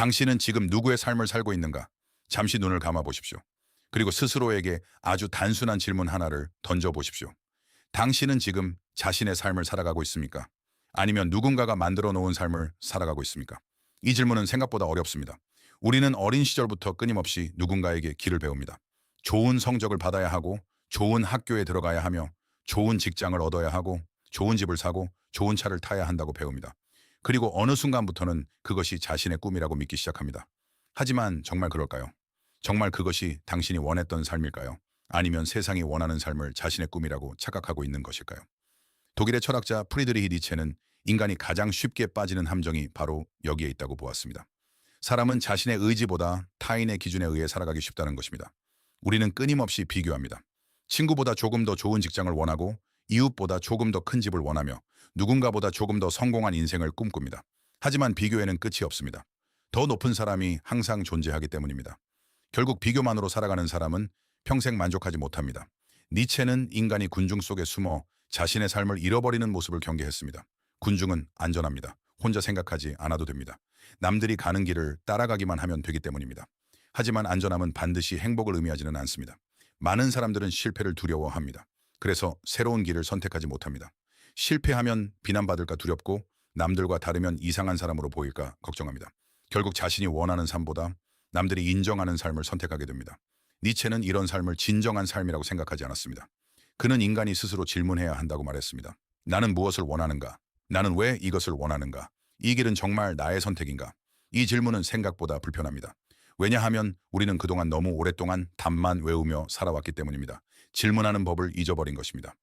당신은 지금 누구의 삶을 살고 있는가? 잠시 눈을 감아 보십시오. 그리고 스스로에게 아주 단순한 질문 하나를 던져 보십시오. 당신은 지금 자신의 삶을 살아가고 있습니까? 아니면 누군가가 만들어 놓은 삶을 살아가고 있습니까? 이 질문은 생각보다 어렵습니다. 우리는 어린 시절부터 끊임없이 누군가에게 길을 배웁니다. 좋은 성적을 받아야 하고, 좋은 학교에 들어가야 하며, 좋은 직장을 얻어야 하고, 좋은 집을 사고, 좋은 차를 타야 한다고 배웁니다. 그리고 어느 순간부터는 그것이 자신의 꿈이라고 믿기 시작합니다. 하지만 정말 그럴까요? 정말 그것이 당신이 원했던 삶일까요? 아니면 세상이 원하는 삶을 자신의 꿈이라고 착각하고 있는 것일까요? 독일의 철학자 프리드리히 니체는 인간이 가장 쉽게 빠지는 함정이 바로 여기에 있다고 보았습니다. 사람은 자신의 의지보다 타인의 기준에 의해 살아가기 쉽다는 것입니다. 우리는 끊임없이 비교합니다. 친구보다 조금 더 좋은 직장을 원하고, 이웃보다 조금 더 큰 집을 원하며, 누군가보다 조금 더 성공한 인생을 꿈꿉니다. 하지만 비교에는 끝이 없습니다. 더 높은 사람이 항상 존재하기 때문입니다. 결국 비교만으로 살아가는 사람은 평생 만족하지 못합니다. 니체는 인간이 군중 속에 숨어 자신의 삶을 잃어버리는 모습을 경계했습니다. 군중은 안전합니다. 혼자 생각하지 않아도 됩니다. 남들이 가는 길을 따라가기만 하면 되기 때문입니다. 하지만 안전함은 반드시 행복을 의미하지는 않습니다. 많은 사람들은 실패를 두려워합니다. 그래서 새로운 길을 선택하지 못합니다. 실패하면 비난받을까 두렵고, 남들과 다르면 이상한 사람으로 보일까 걱정합니다. 결국 자신이 원하는 삶보다 남들이 인정하는 삶을 선택하게 됩니다. 니체는 이런 삶을 진정한 삶이라고 생각하지 않았습니다. 그는 인간이 스스로 질문해야 한다고 말했습니다. 나는 무엇을 원하는가? 나는 왜 이것을 원하는가? 이 길은 정말 나의 선택인가? 이 질문은 생각보다 불편합니다. 왜냐하면 우리는 그동안 너무 오랫동안 답만 외우며 살아왔기 때문입니다. 질문하는 법을 잊어버린 것입니다.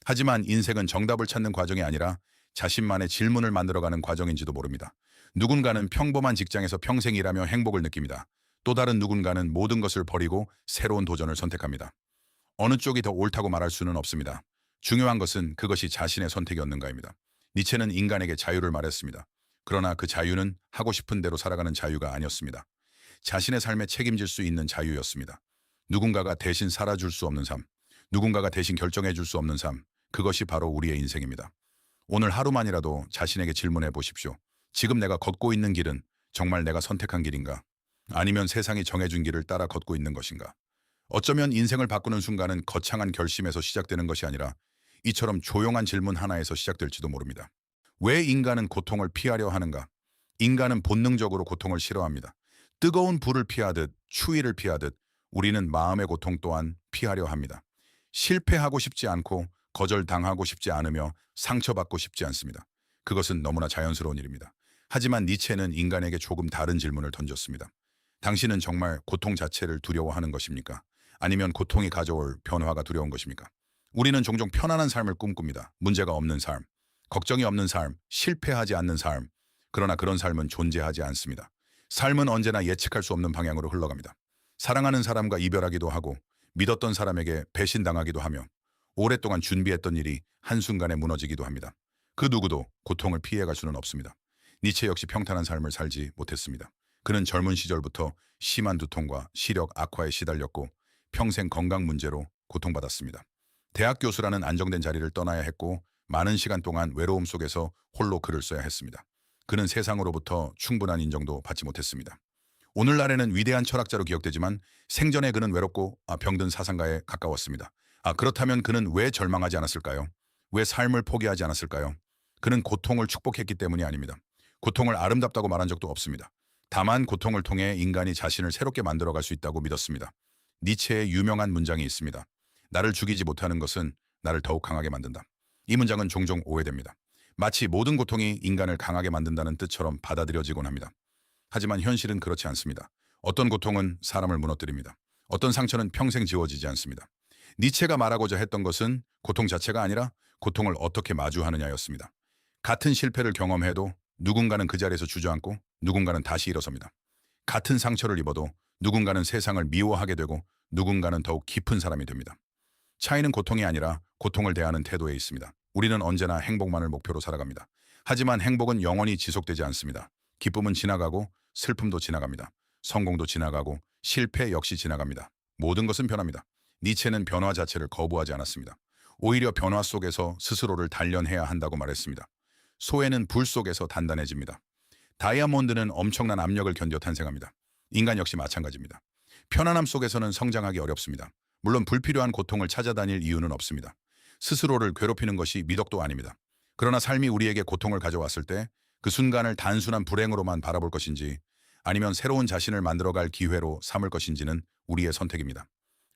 하지만 인생은 정답을 찾는 과정이 아니라 자신만의 질문을 만들어가는 과정인지도 모릅니다. 누군가는 평범한 직장에서 평생 일하며 행복을 느낍니다. 또 다른 누군가는 모든 것을 버리고 새로운 도전을 선택합니다. 어느 쪽이 더 옳다고 말할 수는 없습니다. 중요한 것은 그것이 자신의 선택이었는가입니다. 니체는 인간에게 자유를 말했습니다. 그러나 그 자유는 하고 싶은 대로 살아가는 자유가 아니었습니다. 자신의 삶에 책임질 수 있는 자유였습니다. 누군가가 대신 살아줄 수 없는 삶, 누군가가 대신 결정해 줄 수 없는 삶, 그것이 바로 우리의 인생입니다. 오늘 하루만이라도 자신에게 질문해 보십시오. 지금 내가 걷고 있는 길은 정말 내가 선택한 길인가? 아니면 세상이 정해준 길을 따라 걷고 있는 것인가? 어쩌면 인생을 바꾸는 순간은 거창한 결심에서 시작되는 것이 아니라 이처럼 조용한 질문 하나에서 시작될지도 모릅니다. 왜 인간은 고통을 피하려 하는가? 인간은 본능적으로 고통을 싫어합니다. 뜨거운 불을 피하듯, 추위를 피하듯 우리는 마음의 고통 또한 피하려 합니다. 실패하고 싶지 않고, 거절당하고 싶지 않으며, 상처받고 싶지 않습니다. 그것은 너무나 자연스러운 일입니다. 하지만 니체는 인간에게 조금 다른 질문을 던졌습니다. 당신은 정말 고통 자체를 두려워하는 것입니까? 아니면 고통이 가져올 변화가 두려운 것입니까? 우리는 종종 편안한 삶을 꿈꿉니다. 문제가 없는 삶, 걱정이 없는 삶, 실패하지 않는 삶. 그러나 그런 삶은 존재하지 않습니다. 삶은 언제나 예측할 수 없는 방향으로 흘러갑니다. 사랑하는 사람과 이별하기도 하고, 믿었던 사람에게 배신당하기도 하며, 오랫동안 준비했던 일이 한순간에 무너지기도 합니다. 그 누구도 고통을 피해갈 수는 없습니다. 니체 역시 평탄한 삶을 살지 못했습니다. 그는 젊은 시절부터 심한 두통과 시력 악화에 시달렸고, 평생 건강 문제로 고통받았습니다. 대학 교수라는 안정된 자리를 떠나야 했고, 많은 시간 동안 외로움 속에서 홀로 글을 써야 했습니다. 그는 세상으로부터 충분한 인정도 받지 못했습니다. 오늘날에는 위대한 철학자로 기억되지만 생전에 그는 외롭고 병든 사상가에 가까웠습니다. 그렇다면 그는 왜 절망하지 않았을까요? 왜 삶을 포기하지 않았을까요? 그는 고통을 축복했기 때문이 아닙니다. 고통을 아름답다고 말한 적도 없습니다. 다만 고통을 통해 인간이 자신을 새롭게 만들어갈 수 있다고 믿었습니다. 니체의 유명한 문장이 있습니다. 나를 죽이지 못하는 것은 나를 더욱 강하게 만든다. 이 문장은 종종 오해됩니다. 마치 모든 고통이 인간을 강하게 만든다는 뜻처럼 받아들여지곤 합니다. 하지만 현실은 그렇지 않습니다. 어떤 고통은 사람을 무너뜨립니다. 어떤 상처는 평생 지워지지 않습니다. 니체가 말하고자 했던 것은 고통 자체가 아니라 고통을 어떻게 마주하느냐였습니다. 같은 실패를 경험해도 누군가는 그 자리에서 주저앉고, 누군가는 다시 일어섭니다. 같은 상처를 입어도 누군가는 세상을 미워하게 되고, 누군가는 더욱 깊은 사람이 됩니다. 차이는 고통이 아니라 고통을 대하는 태도에 있습니다. 우리는 언제나 행복만을 목표로 살아갑니다. 하지만 행복은 영원히 지속되지 않습니다. 기쁨은 지나가고, 슬픔도 지나갑니다. 성공도 지나가고, 실패 역시 지나갑니다. 모든 것은 변합니다. 니체는 변화 자체를 거부하지 않았습니다. 오히려 변화 속에서 스스로를 단련해야 한다고 말했습니다. 소에는 불 속에서 단단해집니다. 다이아몬드는 엄청난 압력을 견뎌 탄생합니다. 인간 역시 마찬가지입니다. 편안함 속에서는 성장하기 어렵습니다. 물론 불필요한 고통을 찾아다닐 이유는 없습니다. 스스로를 괴롭히는 것이 미덕도 아닙니다. 그러나 삶이 우리에게 고통을 가져왔을 때 그 순간을 단순한 불행으로만 바라볼 것인지 아니면 새로운 자신을 만들어갈 기회로 삼을 것인지는 우리의 선택입니다.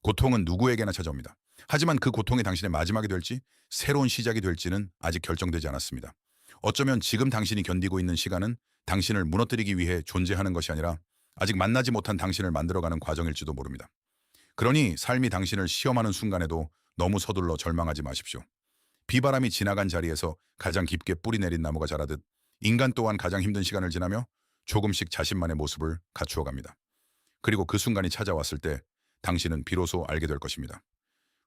고통은 누구에게나 찾아옵니다. 하지만 그 고통이 당신의 마지막이 될지 새로운 시작이 될지는 아직 결정되지 않았습니다. 어쩌면 지금 당신이 견디고 있는 시간은 당신을 무너뜨리기 위해 존재하는 것이 아니라 아직 만나지 못한 당신을 만들어가는 과정일지도 모릅니다. 그러니 삶이 당신을 시험하는 순간에도 너무 서둘러 절망하지 마십시오. 비바람이 지나간 자리에서 가장 깊게 뿌리 내린 나무가 자라듯 인간 또한 가장 힘든 시간을 지나며 조금씩 자신만의 모습을 갖추어 갑니다. 그리고 그 순간이 찾아왔을 때 당신은 비로소 알게 될 것입니다.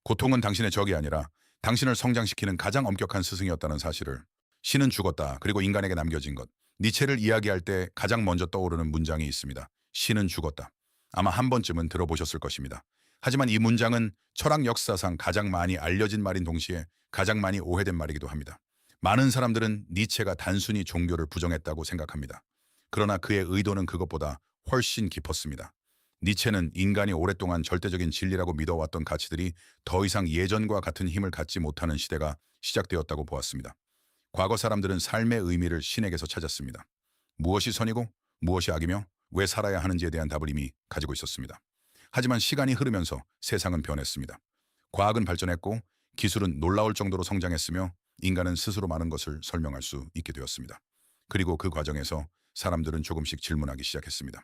고통은 당신의 적이 아니라 당신을 성장시키는 가장 엄격한 스승이었다는 사실을. 신은 죽었다. 그리고 인간에게 남겨진 것. 니체를 이야기할 때 가장 먼저 떠오르는 문장이 있습니다. 신은 죽었다. 아마 한 번쯤은 들어보셨을 것입니다. 하지만 이 문장은 철학 역사상 가장 많이 알려진 말인 동시에 가장 많이 오해된 말이기도 합니다. 많은 사람들은 니체가 단순히 종교를 부정했다고 생각합니다. 그러나 그의 의도는 그것보다 훨씬 깊었습니다. 니체는 인간이 오랫동안 절대적인 진리라고 믿어왔던 가치들이 더 이상 예전과 같은 힘을 갖지 못하는 시대가 시작되었다고 보았습니다. 과거 사람들은 삶의 의미를 신에게서 찾았습니다. 무엇이 선이고 무엇이 악이며 왜 살아야 하는지에 대한 답을 이미 가지고 있었습니다. 하지만 시간이 흐르면서 세상은 변했습니다. 과학은 발전했고 기술은 놀라울 정도로 성장했으며 인간은 스스로 많은 것을 설명할 수 있게 되었습니다. 그리고 그 과정에서 사람들은 조금씩 질문하기 시작했습니다.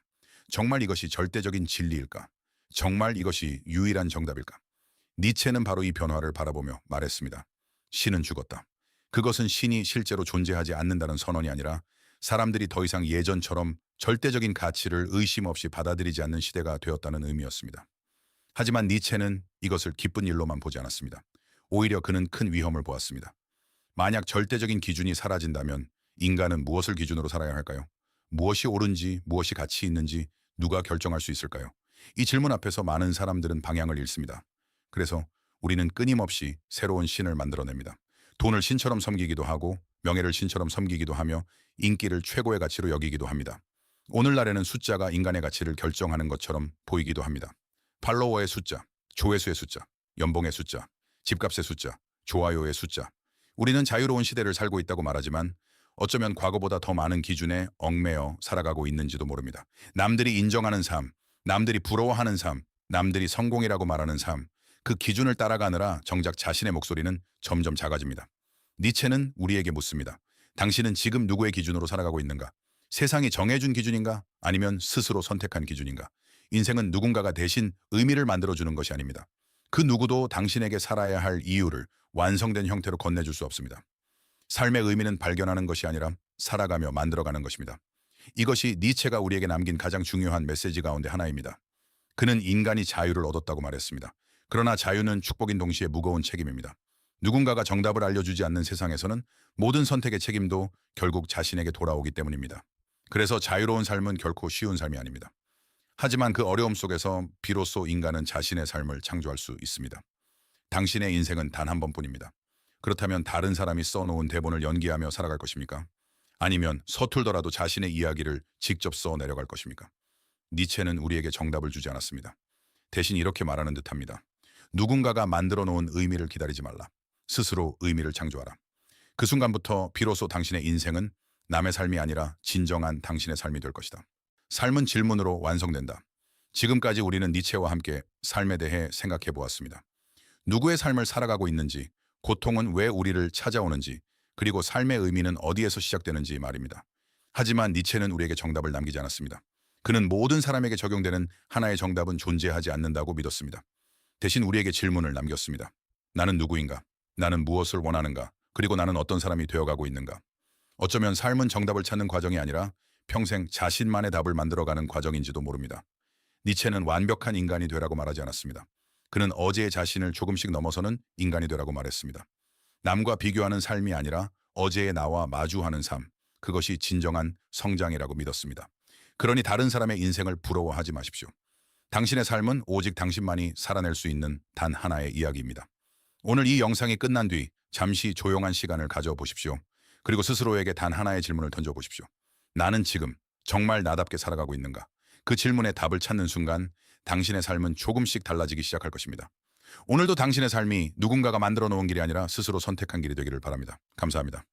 정말 이것이 절대적인 진리일까? 정말 이것이 유일한 정답일까? 니체는 바로 이 변화를 바라보며 말했습니다. 신은 죽었다. 그것은 신이 실제로 존재하지 않는다는 선언이 아니라 사람들이 더 이상 예전처럼 절대적인 가치를 의심 없이 받아들이지 않는 시대가 되었다는 의미였습니다. 하지만 니체는 이것을 기쁜 일로만 보지 않았습니다. 오히려 그는 큰 위험을 보았습니다. 만약 절대적인 기준이 사라진다면 인간은 무엇을 기준으로 살아야 할까요? 무엇이 옳은지, 무엇이 가치 있는지 누가 결정할 수 있을까요? 이 질문 앞에서 많은 사람들은 방향을 잃습니다. 그래서 우리는 끊임없이 새로운 신을 만들어냅니다. 돈을 신처럼 섬기기도 하고 명예를 신처럼 섬기기도 하며 인기를 최고의 가치로 여기기도 합니다. 오늘날에는 숫자가 인간의 가치를 결정하는 것처럼 보이기도 합니다. 팔로워의 숫자, 조회수의 숫자, 연봉의 숫자, 집값의 숫자, 좋아요의 숫자. 우리는 자유로운 시대를 살고 있다고 말하지만 어쩌면 과거보다 더 많은 기준에 얽매여 살아가고 있는지도 모릅니다. 남들이 인정하는 삶, 남들이 부러워하는 삶, 남들이 성공이라고 말하는 삶, 그 기준을 따라가느라 정작 자신의 목소리는 점점 작아집니다. 니체는 우리에게 묻습니다. 당신은 지금 누구의 기준으로 살아가고 있는가? 세상이 정해준 기준인가? 아니면 스스로 선택한 기준인가? 인생은 누군가가 대신 의미를 만들어주는 것이 아닙니다. 그 누구도 당신에게 살아야 할 이유를 완성된 형태로 건네줄 수 없습니다. 삶의 의미는 발견하는 것이 아니라 살아가며 만들어가는 것입니다. 이것이 니체가 우리에게 남긴 가장 중요한 메시지 가운데 하나입니다. 그는 인간이 자유를 얻었다고 말했습니다. 그러나 자유는 축복인 동시에 무거운 책임입니다. 누군가가 정답을 알려주지 않는 세상에서는 모든 선택의 책임도 결국 자신에게 돌아오기 때문입니다. 그래서 자유로운 삶은 결코 쉬운 삶이 아닙니다. 하지만 그 어려움 속에서 비로소 인간은 자신의 삶을 창조할 수 있습니다. 당신의 인생은 단 한 번뿐입니다. 그렇다면 다른 사람이 써놓은 대본을 연기하며 살아갈 것입니까? 아니면 서툴더라도 자신의 이야기를 직접 써 내려갈 것입니까? 니체는 우리에게 정답을 주지 않았습니다. 대신 이렇게 말하는 듯합니다. 누군가가 만들어 놓은 의미를 기다리지 말라. 스스로 의미를 창조하라. 그 순간부터 비로소 당신의 인생은 남의 삶이 아니라 진정한 당신의 삶이 될 것이다. 삶은 질문으로 완성된다. 지금까지 우리는 니체와 함께 삶에 대해 생각해 보았습니다. 누구의 삶을 살아가고 있는지, 고통은 왜 우리를 찾아오는지, 그리고 삶의 의미는 어디에서 시작되는지 말입니다. 하지만 니체는 우리에게 정답을 남기지 않았습니다. 그는 모든 사람에게 적용되는 하나의 정답은 존재하지 않는다고 믿었습니다. 대신 우리에게 질문을 남겼습니다. 나는 누구인가? 나는 무엇을 원하는가? 그리고 나는 어떤 사람이 되어가고 있는가? 어쩌면 삶은 정답을 찾는 과정이 아니라 평생 자신만의 답을 만들어가는 과정인지도 모릅니다. 니체는 완벽한 인간이 되라고 말하지 않았습니다. 그는 어제의 자신을 조금씩 넘어서는 인간이 되라고 말했습니다. 남과 비교하는 삶이 아니라 어제의 나와 마주하는 삶, 그것이 진정한 성장이라고 믿었습니다. 그러니 다른 사람의 인생을 부러워하지 마십시오. 당신의 삶은 오직 당신만이 살아낼 수 있는 단 하나의 이야기입니다. 오늘 이 영상이 끝난 뒤 잠시 조용한 시간을 가져보십시오. 그리고 스스로에게 단 하나의 질문을 던져보십시오. 나는 지금 정말 나답게 살아가고 있는가? 그 질문에 답을 찾는 순간 당신의 삶은 조금씩 달라지기 시작할 것입니다. 오늘도 당신의 삶이 누군가가 만들어 놓은 길이 아니라 스스로 선택한 길이 되기를 바랍니다. 감사합니다.